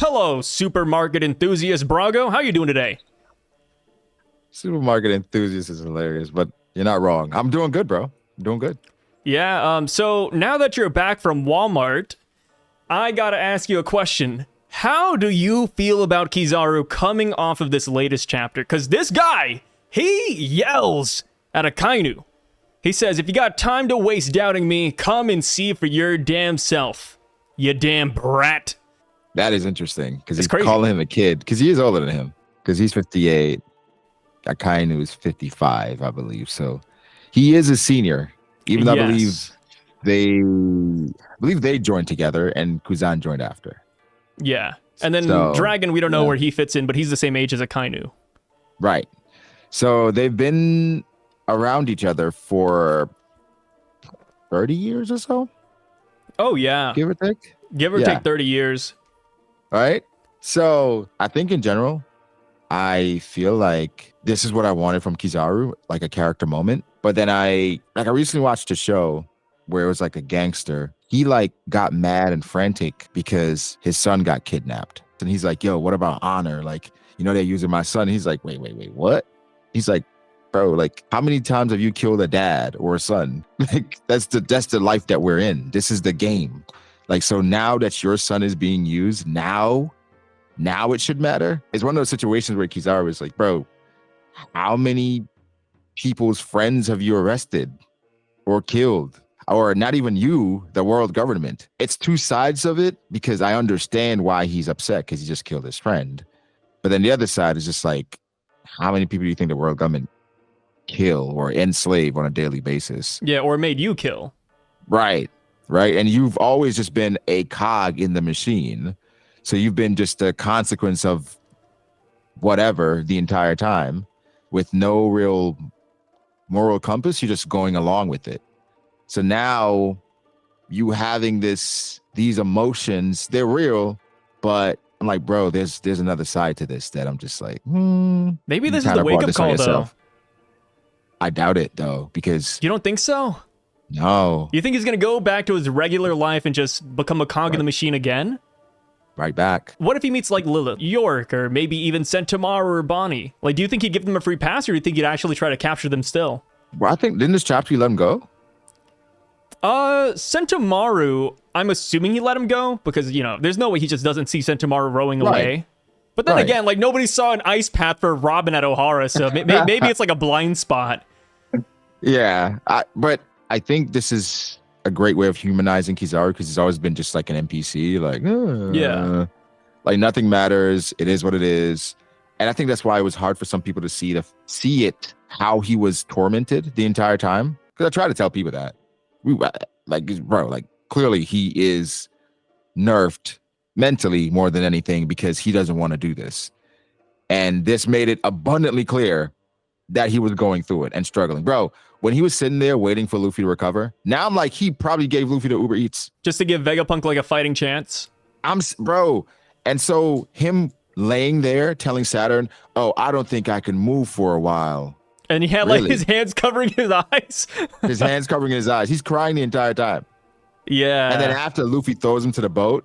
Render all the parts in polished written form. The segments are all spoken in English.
Hello, supermarket enthusiast Brago. How you doing today? Supermarket enthusiast is hilarious, but you're not wrong. I'm doing good, bro. I'm doing good. Yeah, so now that you're back from Walmart, I gotta ask you a question. How do you feel about Kizaru coming off of this latest chapter? Because this guy, he yells at Akainu. He says, if you got time to waste doubting me, come and see for your damn self. You damn brat. That is interesting, because he's crazy. calling him a kid, because he is older than him, because he's 58. Akainu is 55, I believe. So he is a senior, even though Yes. I believe they joined together and Kuzan joined after. Yeah. And then So, Dragon, we don't know yeah. where he fits in, but he's the same age as Akainu. Right. So they've been around each other for 30 years or so, Oh, yeah. give or take. Give or Yeah. take 30 years. Right? So I think in general, I feel like this is what I wanted from Kizaru, like a character moment. But then I recently watched a show where it was like a gangster. He like got mad and frantic because his son got kidnapped. And he's like, yo, what about honor? Like, they're using my son. He's like, wait, what? He's like, bro, like, how many times have you killed a dad or a son? Like, that's the life that we're in. This is the game. Like, so now that your son is being used, now it should matter. It's one of those situations where Kizaru is like, bro, how many people's friends have you arrested or killed? Or not even you, the world government. It's two sides of it, because I understand why he's upset, because he just killed his friend. But then the other side is just like, how many people do you think the world government kill or enslave on a daily basis? Yeah, or made you kill. Right. And you've always just been a cog in the machine. So you've been just a consequence of whatever the entire time, with no real moral compass. You're just going along with it. So now you having these emotions, they're real, but I'm like, bro, there's another side to this that I'm just like, Maybe this is the wake-up call, though. I doubt it, though, because You don't think so? no, You think he's gonna go back to his regular life and just become a cog in the machine again? right back. What if he meets like Lilith, York, or maybe even Sentomaru or Bonnie? Like, do you think he'd give them a free pass, or do you think he'd actually try to capture them still? Well, I think, didn't this chapter you let him go? Sentomaru, I'm assuming he let him go, because, there's no way he just doesn't see Sentomaru rowing Right. away. But then Right. again, like, nobody saw an ice path for Robin at O'Hara, so maybe it's like a blind spot. Yeah, but I think this is a great way of humanizing Kizaru, because he's always been just like an NPC, like, Yeah. like nothing matters. It is what it is. And I think that's why it was hard for some people to see it, how he was tormented the entire time. Because I try to tell people that clearly he is nerfed mentally more than anything, because he doesn't want to do this. And this made it abundantly clear that he was going through it and struggling. Bro, when he was sitting there waiting for Luffy to recover, now I'm like, he probably gave Luffy the Uber Eats. Just to give Vegapunk like a fighting chance. Bro. And so him laying there telling Saturn, oh, I don't think I can move for a while. And he had Really? like his hands covering his eyes. His hands covering his eyes. He's crying the entire time. Yeah. And then after Luffy throws him to the boat,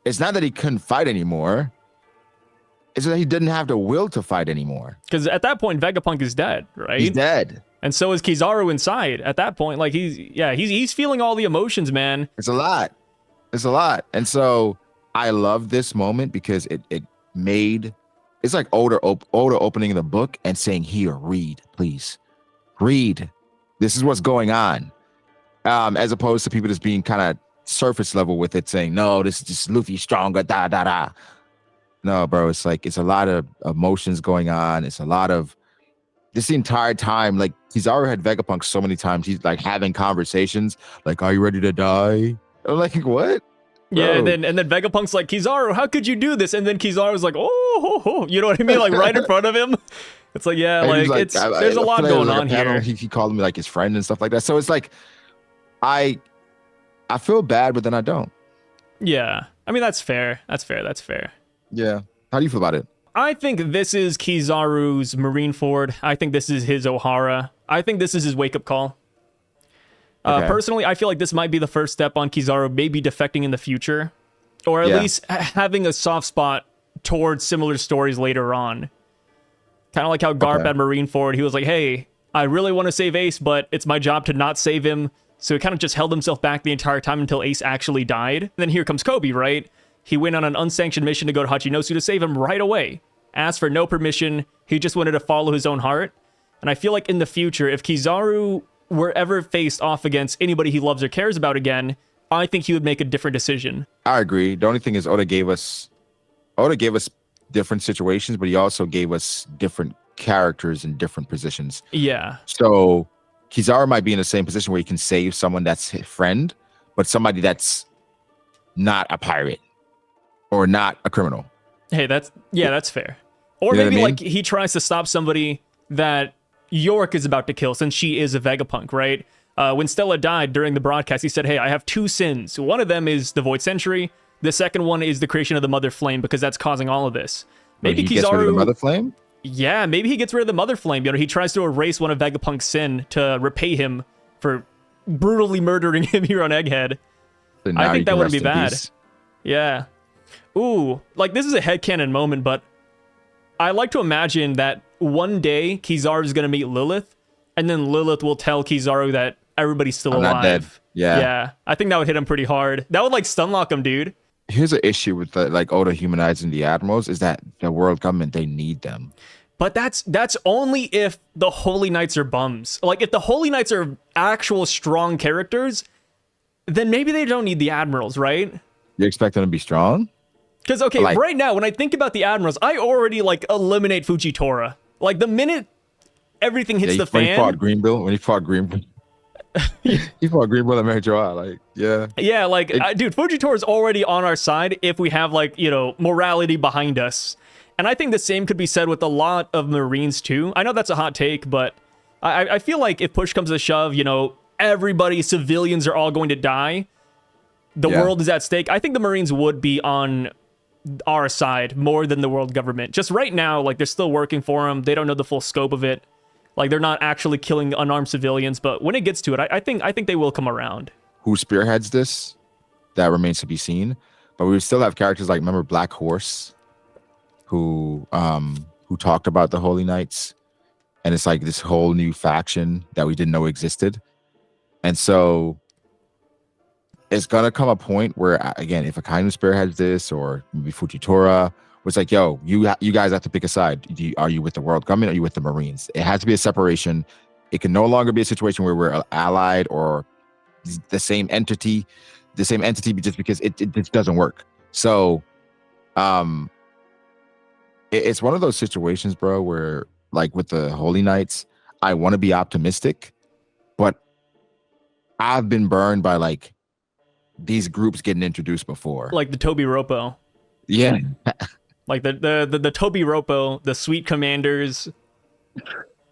it's not that he couldn't fight anymore. It's that he didn't have the will to fight anymore. Because at that point, Vegapunk is dead, right? He's dead. And so is Kizaru inside. At that point, like he's feeling all the emotions, man. It's a lot. And so I love this moment, because it made, it's like Oda opening the book and saying, here, read, please. Read. This is what's going on. As opposed to people just being kind of surface level with it, saying, no, this is just Luffy stronger, da da da. No, bro, it's like, it's a lot of emotions going on. It's a lot of this the entire time. Like, Kizaru had Vegapunk so many times. He's like having conversations, like, are you ready to die? I'm like, what? Yeah, Bro. and then Vegapunk's like, Kizaru, how could you do this? And then Kizaru's like, oh, you know what I mean? Like right in front of him. It's like, yeah, And he was like it's there's a I lot feel like it was going like on a panel. here. He called me like his friend and stuff like that. So it's like, I feel bad, but then I don't. Yeah, I mean that's fair. That's fair. Yeah. How do you feel about it? I think this is Kizaru's Marineford. I think this is his O'Hara. I think this is his wake-up call. Okay. Personally, I feel like this might be the first step on Kizaru maybe defecting in the future. or at Yeah. least having a soft spot towards similar stories later on. Kind of like how Garp at Marineford, he was like, hey, I really want to save Ace, but it's my job to not save him. So he kind of just held himself back the entire time until Ace actually died. And then here comes Kobe, right? He went on an unsanctioned mission to go to Hachinosu to save him right away. Asked for no permission. He just wanted to follow his own heart. And I feel like in the future, if Kizaru were ever faced off against anybody he loves or cares about again, I think he would make a different decision. I agree. The only thing is Oda gave us different situations, but he also gave us different characters in different positions. Yeah. So Kizaru might be in the same position where he can save someone that's his friend, but somebody that's not a pirate or not a criminal. Hey, that's fair. Or You know what maybe I mean? like he tries to stop somebody that York is about to kill since she is a Vegapunk, right? When Stella died during the broadcast, he said, hey, I have 2 sins. One of them is the Void Century. The second one is the creation of the Mother Flame because that's causing all of this. Maybe he Kizaru... gets rid of the Mother Flame? Yeah, maybe he gets rid of the Mother Flame. You know, he tries to erase one of Vegapunk's sin to repay him for brutally murdering him here on Egghead. So I now think you that can wouldn't be rest in bad. peace. Yeah. Ooh, like this is a headcanon moment, but I like to imagine that one day Kizaru is going to meet Lilith, and then Lilith will tell Kizaru that everybody's still I'm alive. not dead. Yeah. Yeah. I think that would hit him pretty hard. That would like stun lock him, dude. Here's an issue with the like Oda humanizing the Admirals is that the world government, they need them. But that's only if the Holy Knights are bums. Like if the Holy Knights are actual strong characters, then maybe they don't need the Admirals, right? You expect them to be strong? Because, okay, Like- right now, when I think about the Admirals, I already, like, eliminate Fujitora. Like, the minute everything hits the when he fought fan... Greenbill, he fought Greenbill and Mary Joa, like, yeah. Yeah, like, dude, Fujitora is already on our side if we have, like, you know, morality behind us. And I think the same could be said with a lot of Marines, too. I know that's a hot take, but I feel like if push comes to shove, you know, everybody, civilians are all going to die. The world is at stake. I think the Marines would be on our side more than the world government. Just right now, like, they're still working for them. They don't know the full scope of it. Like, they're not actually killing unarmed civilians. But when it gets to it, I think they will come around. Who spearheads this? That remains to be seen. But we still have characters like, remember Black Horse, who talked about the Holy Knights, and it's like this whole new faction that we didn't know existed. And so it's gonna come a point where, again, if Akainu spearheads this, or maybe Fujitora, it's like, yo, you guys have to pick a side. Are you with the world government? Or are you with the Marines? It has to be a separation. It can no longer be a situation where we're allied or the same entity, just because it just doesn't work. So, it's one of those situations, bro, where like with the Holy Knights, I want to be optimistic, but I've been burned by like these groups getting introduced before, Like the Toby Ropo. yeah. Like the Toby Ropo, the Sweet Commanders.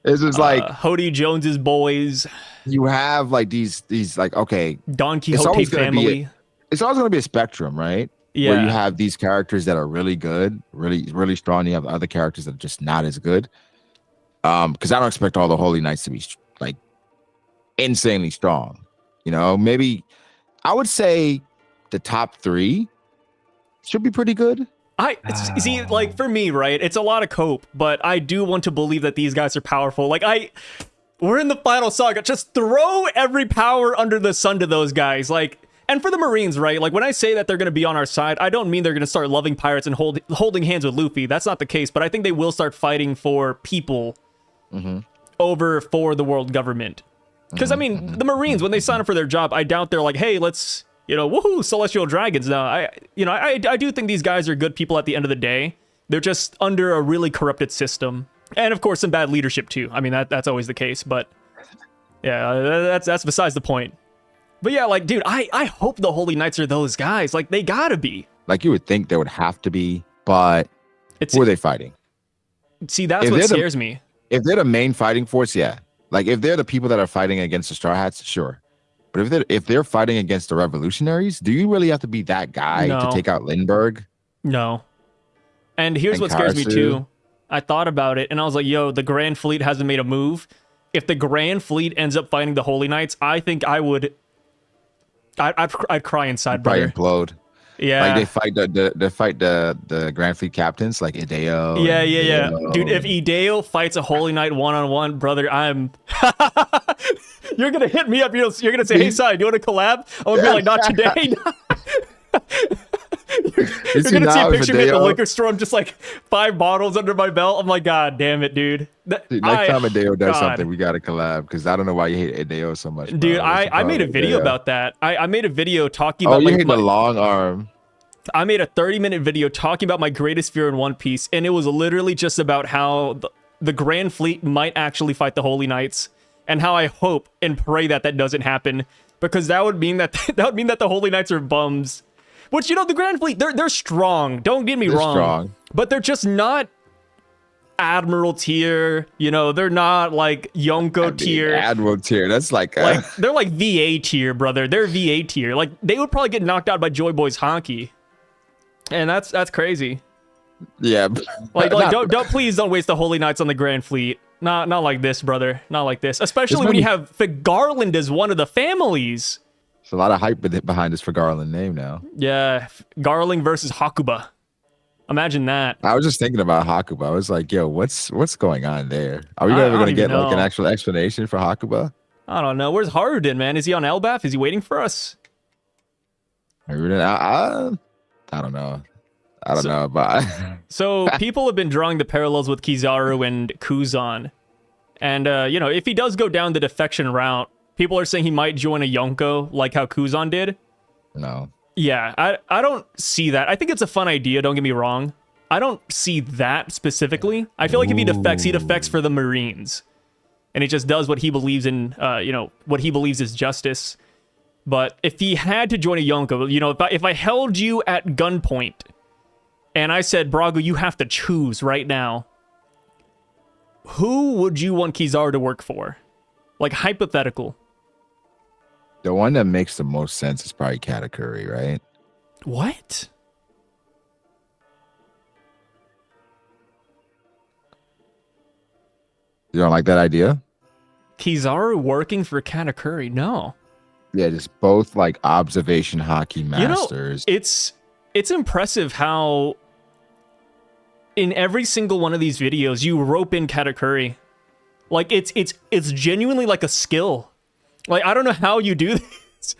It's just like Hody Jones's boys, you have like these like, okay, Don It's Quixote always gonna be family. it's always going to be a spectrum, right? Yeah. Where you have these characters that are really good, really strong. You have other characters that are just not as good. Because I don't expect all the Holy Knights to be like insanely strong. You know, maybe I would say the top 3 should be pretty good. See, like for me, right? It's a lot of cope, but I do want to believe that these guys are powerful. Like we're in the final saga. Just throw every power under the sun to those guys. Like, and for the Marines, right? Like when I say that they're going to be on our side, I don't mean they're going to start loving pirates and holding hands with Luffy. That's not the case. But I think they will start fighting for people over for the world government. Because I mean, the Marines, when they sign up for their job, I doubt they're like, hey, let's, you know, woohoo, celestial dragons. No, I do think these guys are good people at the end of the day. They're just under a really corrupted system. And of course, some bad leadership too. I mean, that's always the case, but yeah, that's besides the point. But yeah, like, dude, I hope the Holy Knights are those guys. Like, they gotta be. Like you would think they would have to be, but who are they fighting? See, that's If what they're scares me. If they're the main fighting force, yeah. Like if they're the people that are fighting against the Straw Hats, sure. But if they're fighting against the revolutionaries, do you really have to be that guy to take out Lindbergh? No. And here's what scares me too. I thought about it and I was like, yo, the Grand Fleet hasn't made a move. If the Grand Fleet ends up fighting the Holy Knights, I think I'd cry inside, brother. Probably implode. Yeah. Like they fight the Grand Fleet captains like Ideo. Yeah, and yeah, yeah. Dude, if Ideo. Ideo fights a Holy Knight one-on-one, brother, I'm... You're gonna hit me up. You're gonna say, hey, Sai, do you want to collab? I'm gonna be like, not today. You're gonna see a picture of me at the liquor store. I'm just like 5 bottles under my belt. I'm like, God damn it, dude. Dude, next time Hideo does something, we gotta collab because I don't know why you hate Hideo so much. Bro. Dude, I made a video about that. I made a video talking about you like hate the long arm. I made a 30-minute video talking about my greatest fear in One Piece, and it was literally just about how the Grand Fleet might actually fight the Holy Knights, and how I hope and pray that that doesn't happen, because that would mean that the Holy Knights are bums. Which, you know, the Grand Fleet, they're strong. Don't get me wrong. Strong. But they're just not Admiral tier. You know, they're not like Yonko tier. Admiral tier. That's like they're like VA tier, brother. They're VA tier. Like they would probably get knocked out by Joy Boy's Honky. And that's crazy. Yeah. Like please don't waste the Holy Knights on the Grand Fleet. Not like this, brother. Not like this. Especially when you have Garland as one of the families. There's a lot of hype behind this for Garland name now. Yeah, Garland versus Hakuba. Imagine that. I was just thinking about Hakuba. I was like, yo, what's going on there? Are we ever going to get like an actual explanation for Hakuba? I don't know. Where's Haruden, man? Is he on Elbaf? Is he waiting for us? I don't know. I don't know, but so people have been drawing the parallels with Kizaru and Kuzan. And, you know, if he does go down the defection route, people are saying he might join a Yonko like how Kuzan did. No. Yeah, I don't see that. I think it's a fun idea, don't get me wrong. I don't see that specifically. I feel like if he defects for the Marines. And he just does what he believes in, you know, what he believes is justice. But if he had to join a Yonko, you know, if I held you at gunpoint and I said, Brago, you have to choose right now, who would you want Kizaru to work for? Like, hypothetical. The one that makes the most sense is probably Katakuri, right? What? You don't like that idea? Kizaru working for Katakuri? No. Yeah, just both like observation hockey masters. You know, it's impressive how in every single one of these videos you rope in Katakuri. Like it's genuinely like a skill. Like I don't know how you do this.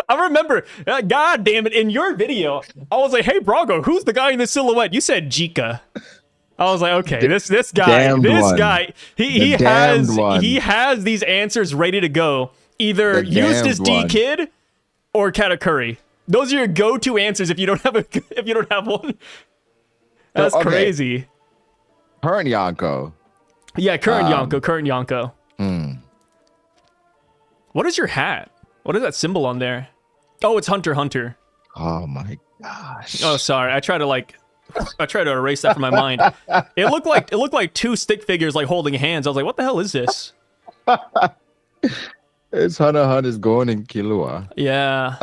I remember, God damn it, in your video, I was like, "Hey, Brago, who's the guy in the silhouette?" You said Jika. I was like, "Okay, this guy, he has these answers ready to go. Either Eustace D Kid or Katakuri. Those are your go-to answers if you don't have one. That's crazy. Current Yonko. Yeah, current Yonko. What is your hat? What is that symbol on there? Oh, it's Hunter Hunter. Oh my gosh. Oh, sorry. I try to erase that from my mind. It looked like 2 stick figures like holding hands. I was like, what the hell is this? It's Hunter's going in Killua. Yeah.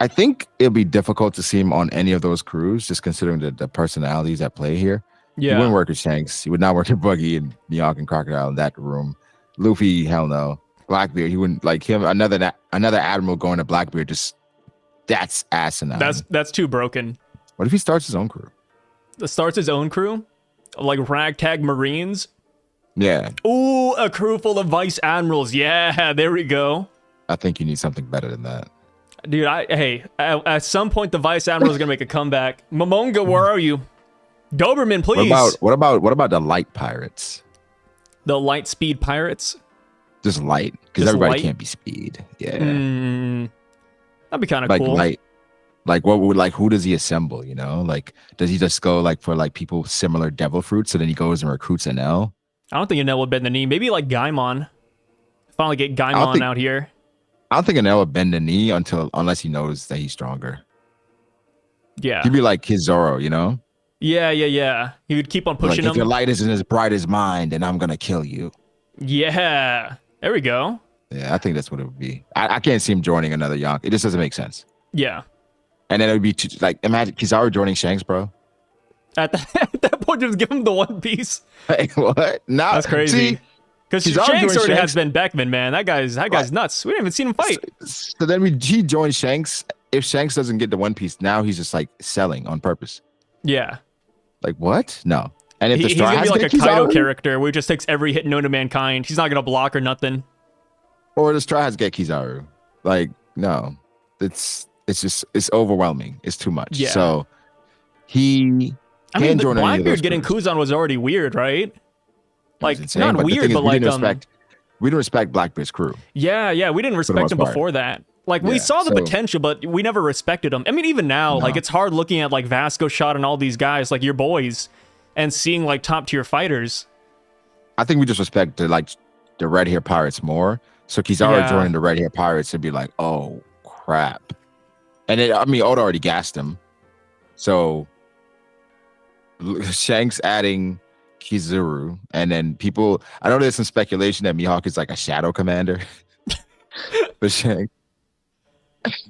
I think it'll be difficult to see him on any of those crews, just considering the personalities at play here. Yeah. He wouldn't work with Shanks. He would not work with Buggy and Mihawk and Crocodile in that room. Luffy, hell no. Blackbeard, he wouldn't like him. Another Admiral going to Blackbeard, that's asinine. That's too broken. What if he starts his own crew? Starts his own crew? Like Ragtag Marines? Yeah. Ooh, a crew full of Vice Admirals. Yeah, there we go. I think you need something better than that. Dude, at some point the Vice Admiral is gonna make a comeback. Momonga, where are you? Doberman, please. What about the light pirates? The light speed pirates? Just light, because everybody can't be speed. Yeah. That'd be kind of cool. Who does he assemble? You know, like does he just go like for like people similar devil fruits, so then he goes and recruits NL? I don't think Enel would bend the knee. Maybe like Gaimon. Finally get Gaimon out here. I don't think Enel would bend the knee unless he knows that he's stronger. Yeah. He'd be like his Zoro, you know? Yeah. He would keep on pushing him. If your light isn't as bright as mine, then I'm gonna kill you. Yeah. There we go. Yeah, I think that's what it would be. I can't see him joining another Yonk. It just doesn't make sense. Yeah. And then it would be like, imagine Kizaru joining Shanks, bro. At that point, just give him the One Piece. Hey, what? Nah, that's crazy. Because Shanks already has Ben Beckman, man. That guy's nuts. We didn't even see him fight. So then he joins Shanks if Shanks doesn't get the One Piece, now he's just like selling on purpose. Yeah. Like what? No. And if the He's Straw gonna Hats be like get a Kaido Kizaru, character where he just takes every hit known to mankind. He's not gonna block or nothing. or the Straw Hats get Kizaru, like no, it's overwhelming. It's too much. Yeah. So he. I mean, join any of Blackbeard those getting crews. Kuzan was already weird, right? Like Insane, not but the weird, thing is, but like we didn't respect Blackbeard's crew. yeah, we didn't respect most him part. before that. Like we Yeah, saw the so- potential, but we never respected him. I mean, even now, like No. it's hard looking at like Vasco Shot and all these guys, like your boys, and seeing like top tier fighters. I think we just respect the red hair pirates more. So Kizaru Yeah. joining the red hair pirates would be like, oh crap. And Oda already gassed him. So Shanks adding Kizaru, and then people, I know there's some speculation that Mihawk is like a shadow commander. But Shanks,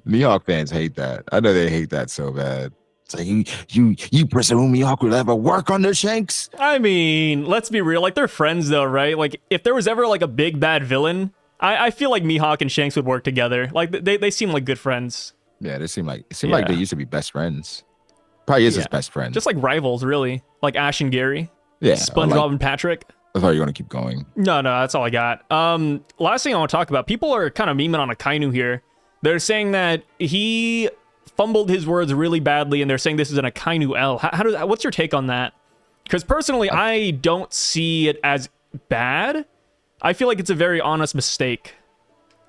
Mihawk fans hate that. I know they hate that so bad. It's like you presume Mihawk will ever work under Shanks? I mean, let's be real. Like they're friends though, right? Like if there was ever like a big bad villain, I feel like Mihawk and Shanks would work together. Like they seem like good friends. Yeah, it seemed like they Yeah. used to be best friends. Probably is his Yeah. best friend. Just like rivals, really. Like Ash and Gary, yeah, SpongeBob and Patrick. I thought you were gonna keep going. No, that's all I got. Last thing I want to talk about, people are kind of memeing on Akainu here. They're saying that he fumbled his words really badly, and they're saying this is an Akainu L. What's your take on that? Because personally, I don't see it as bad. I feel like it's a very honest mistake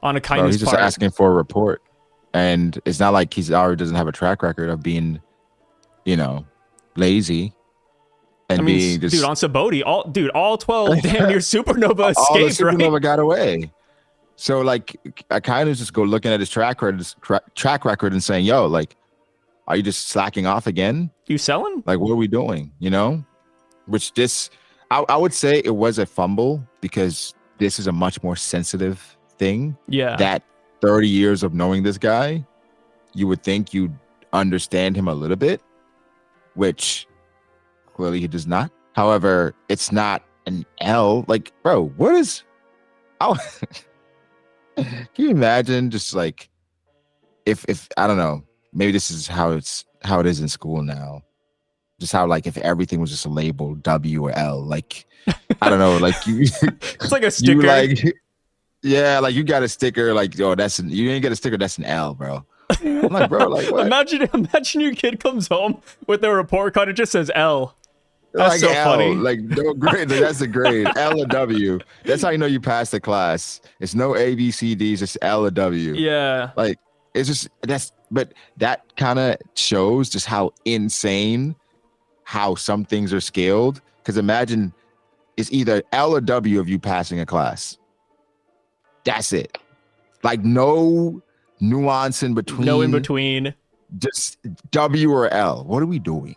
on Akainu's Bro, he's just part. asking for a report, and it's not like Kizaru doesn't have a track record of being, lazy. And I mean, being just dude, on Saboti, all 12 damn near Supernova all the escaped, right? Supernova got away. So like, Akainu's just go looking at his track record and saying, "Yo, like, are you just slacking off again? You selling? Like, what are we doing? Which I would say it was a fumble because this is a much more sensitive thing. Yeah. That 30 years of knowing this guy, you would think you'd understand him a little bit, which clearly he does not. However, it's not an L. Like, bro, what is? Oh, can you imagine just like if I don't know, maybe this is how it is in school now. Just how like if everything was just a label W or L, like I don't know, like you It's like a sticker. you like yeah, like you got a sticker, like you ain't get a sticker, that's an L, bro. I'm like, bro, like what? Imagine your kid comes home with their report card. It just says L. That's like so L, funny. like no grade, like, that's a grade. L or W. That's how you know you passed the class. It's no A, B, C, D, it's just L or W. Yeah. Like it's just but that kind of shows just how insane how some things are scaled. Because imagine it's either L or W of you passing a class. That's it. Like no nuance in between. No in between. Just W or L. What are we doing?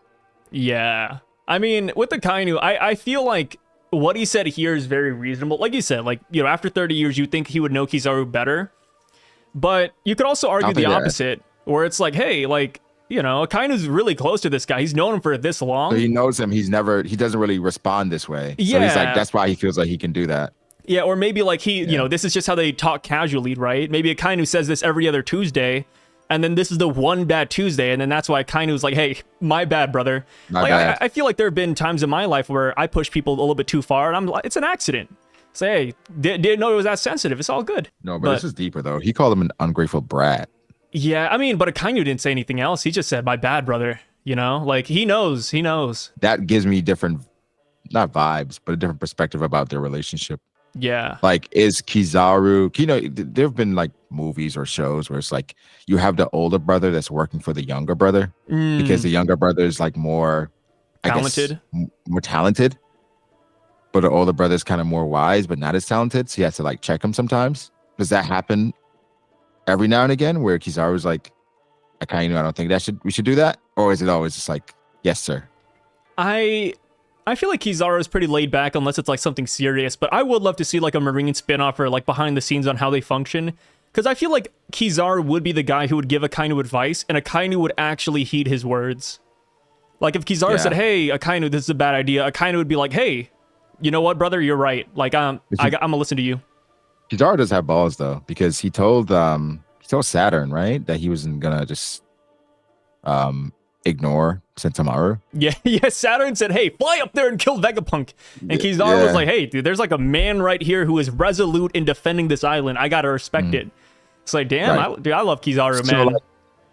Yeah. I mean, with the Kainu, I feel like what he said here is very reasonable. Like you said, like, after 30 years, you think he would know Kizaru better. But you could also argue the opposite, where it's like, hey, like, Akainu's really close to this guy. He's known him for this long. So he knows him. He doesn't really respond this way. So he's like, that's why he feels like he can do that. Yeah, or maybe like this is just how they talk casually, right? Maybe Akainu says this every other Tuesday, and then this is the one bad Tuesday, and then that's why Akainu's like, hey, my bad, brother. I feel like there have been times in my life where I push people a little bit too far, and I'm like, it's an accident. Say, hey, didn't know it was that sensitive. It's all good. No, but this is deeper, though. He called him an ungrateful brat. Yeah, I mean, but Akainu didn't say anything else. He just said, my bad, brother. Like, he knows. That gives me different, not vibes, but a different perspective about their relationship. Yeah. Like, is Kizaru, there have been like movies or shows where it's like you have the older brother that's working for the younger brother because the younger brother is like more talented, more talented, but the older brother is kind of more wise, but not as talented. So he has to like check him sometimes. Does that happen every now and again where Kizaru's like, I don't think we should do that? Or is it always just like, yes, sir? I feel like Kizaru is pretty laid back unless it's like something serious, but I would love to see like a Marine spin-off or like behind the scenes on how they function. Because I feel like Kizaru would be the guy who would give Akainu advice, and Akainu would actually heed his words. Like if Kizaru said, hey, Akainu, this is a bad idea, Akainu would be like, hey, you know what, brother? You're right. Like, I'm gonna listen to you. Kizaru does have balls though, because he told tell Saturn, right, that he wasn't gonna just ignore Sentomaru. Yeah, yeah. Saturn said, "Hey, fly up there and kill Vegapunk." And Kizaru was like, "Hey, dude, there's like a man right here who is resolute in defending this island. I gotta respect it." It's like, damn, Right. dude, I love Kizaru, So, man. like,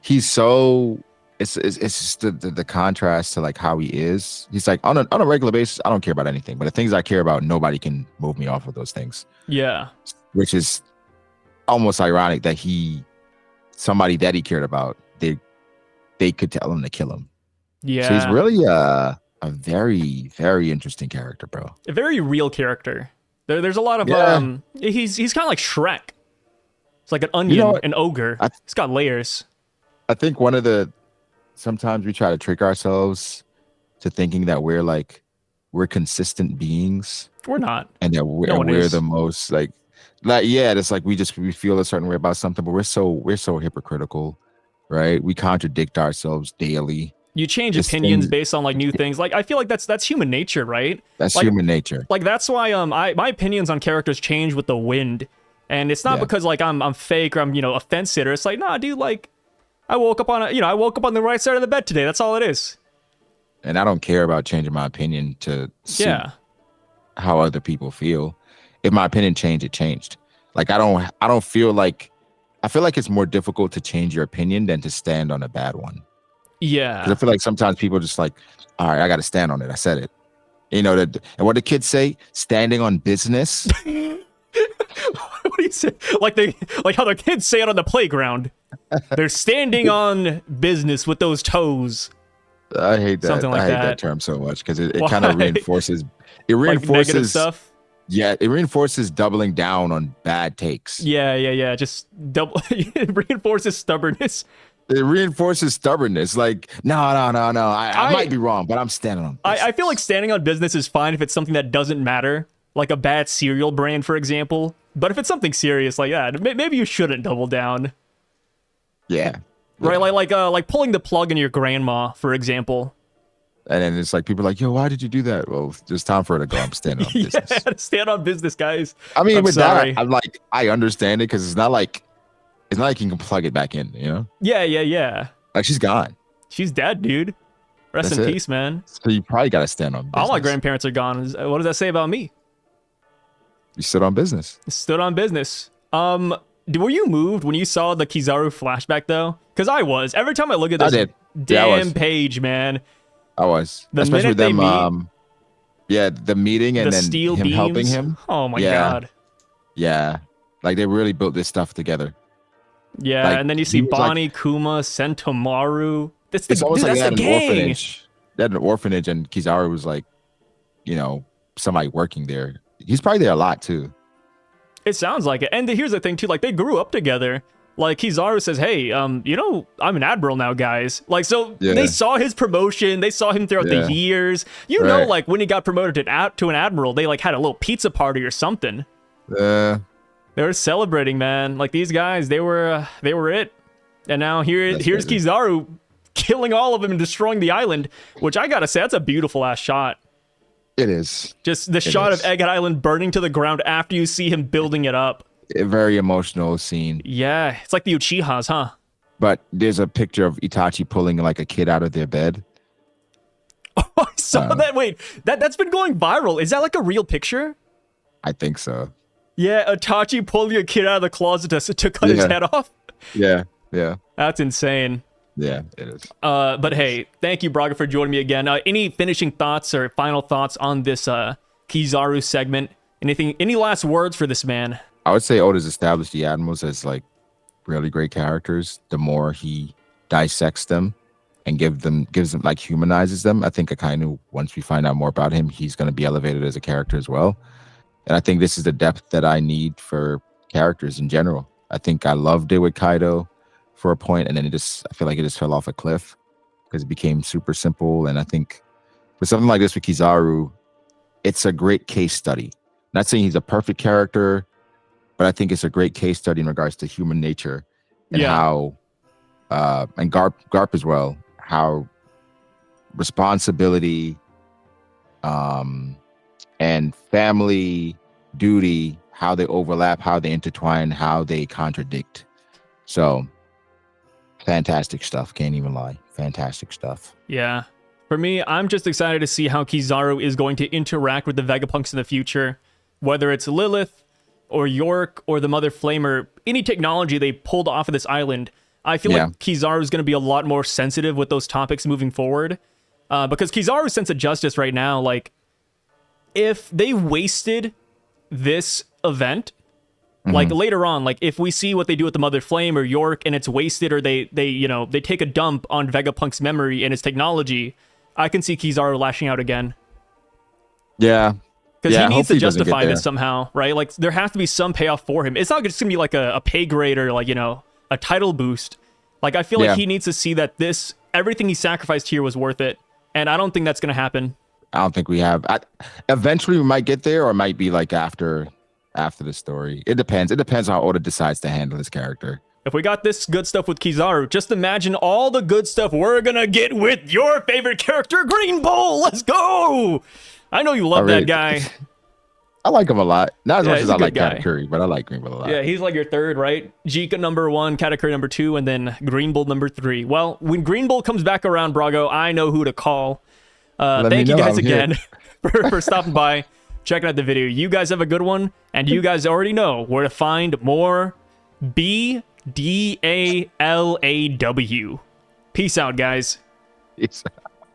he's so it's just the contrast to like how he is. He's like on a regular basis, I don't care about anything, but the things I care about, nobody can move me off of those things. Yeah, Which is almost ironic that somebody that he cared about, they could tell him to kill him. yeah. So he's really a very, very interesting character, bro. A very real character. There's a lot of he's kind of like Shrek. It's like an onion, an ogre. He's got layers. I think sometimes we try to trick ourselves to thinking that we're consistent beings. We're not. And that we're the most like it's like we feel a certain way about something, but we're so hypocritical, right? We contradict ourselves daily. You change opinions based on like new things. Like I feel like that's human nature, right? That's like, human nature. Like that's why my opinions on characters change with the wind. And it's not because like I'm fake or I'm, a fence sitter. It's like, nah, dude, like I woke up on the right side of the bed today. That's all it is. And I don't care about changing my opinion to suit how other people feel. If my opinion changed, it changed. Like I don't feel like I feel like it's more difficult to change your opinion than to stand on a bad one. Yeah. 'Cause I feel like sometimes people just like, all right, I got to stand on it. I said it. And what the kids say, standing on business. What do you say? Like how the kids say it on the playground. They're standing on business with those toes. I hate that. Something like I hate that. that term so much because it kind of reinforces. It reinforces like negative stuff. Yeah, it reinforces doubling down on bad takes. Yeah. Just double. It reinforces stubbornness. It reinforces stubbornness. Like, no. I might be wrong, but I'm standing on business. I feel like standing on business is fine if it's something that doesn't matter, like a bad cereal brand, for example. But if it's something serious like that, maybe you shouldn't double down. Yeah. Right, like pulling the plug on your grandma, for example. And then it's like people are like, yo, why did you do that? Well, it's time for her to go. I'm standing on business. Yeah, stand on business, guys. I mean, with sorry. that, I'm like, I understand it because it's not like you can plug it back in, you know? Yeah. Like she's gone. She's dead, dude. Rest in peace, man. So you probably got to stand on business. All my grandparents are gone. What does that say about me? You stood on business. Stood on business. Were you moved when you saw the Kizaru flashback though? Because I was. Every time I look at this damn page, man. I was. The Especially with them, the meeting and then steel him beams. helping him. Oh my god. Yeah. Like they really built this stuff together. Yeah, like, and then you see Bonnie, Kuma, Sentomaru. It's almost like they had an orphanage. They had an orphanage and Kizaru was like, somebody working there. He's probably there a lot too. It sounds like it. And here's the thing too, like they grew up together. Like Kizaru says, hey, I'm an Admiral now, guys. Like, so they saw his promotion. They saw him throughout the years. Like when he got promoted to an Admiral, they like had a little pizza party or something. Yeah. They were celebrating, man. Like these guys, they were it. And now here's Kizaru killing all of them and destroying the island, which I gotta say, that's a beautiful ass shot. It is. Just the shot of Egghead Island burning to the ground after you see him building it up. A very emotional scene. Yeah, it's like the Uchihas, huh? But there's a picture of Itachi pulling like a kid out of their bed. Oh, I saw that. Wait, that's been going viral. Is that like a real picture? I think so. Yeah, Itachi pulling a kid out of the closet to cut his head off. Yeah. That's insane. Yeah, it is. But hey, thank you, Braga, for joining me again. Any finishing thoughts or final thoughts on this Kizaru segment? Any last words for this man? I would say Oda's established the Admirals as like really great characters. The more he dissects them and gives them like humanizes them, I think Akainu, once we find out more about him, he's going to be elevated as a character as well. And I think this is the depth that I need for characters in general. I think I loved it with Kaido for a point, and then I feel like it just fell off a cliff because it became super simple. And I think with something like this with Kizaru, it's a great case study. Not saying he's a perfect character, but I think it's a great case study in regards to human nature and how, and Garp as well, how responsibility, and family duty, how they overlap, how they intertwine, how they contradict. So fantastic stuff. Can't even lie. Fantastic stuff. Yeah. For me, I'm just excited to see how Kizaru is going to interact with the Vegapunks in the future. Whether it's Lilith or York or the Mother Flamer, any technology they pulled off of this island, I feel like Kizaru is going to be a lot more sensitive with those topics moving forward. Because Kizaru's sense of justice right now, like, if they wasted this event, like later on, like if we see what they do with the Mother Flame or York and it's wasted, or they take a dump on Vegapunk's memory and his technology, I can see Kizaru lashing out again. Yeah. Because he needs to justify this somehow, right? Like there has to be some payoff for him. It's not just gonna be like a pay grade or like, a title boost. Like I feel like he needs to see that everything he sacrificed here was worth it. And I don't think that's gonna happen. I don't think we have. Eventually we might get there, or it might be like after the story. It depends. It depends how Oda decides to handle his character. If we got this good stuff with Kizaru, just imagine all the good stuff we're gonna get with your favorite character, Green Bull. Let's go! I know you love that guy. I like him a lot. Not as much as I like Katakuri, but I like Green Bull a lot. Yeah, he's like your third, right? Jika number 1, Katakuri number 2, and then Green Bull number 3. Well, when Green Bull comes back around, Brago, I know who to call. Thank you guys again for stopping by, checking out the video. You guys have a good one, and you guys already know where to find more BDALAW. Peace out, guys. Peace out.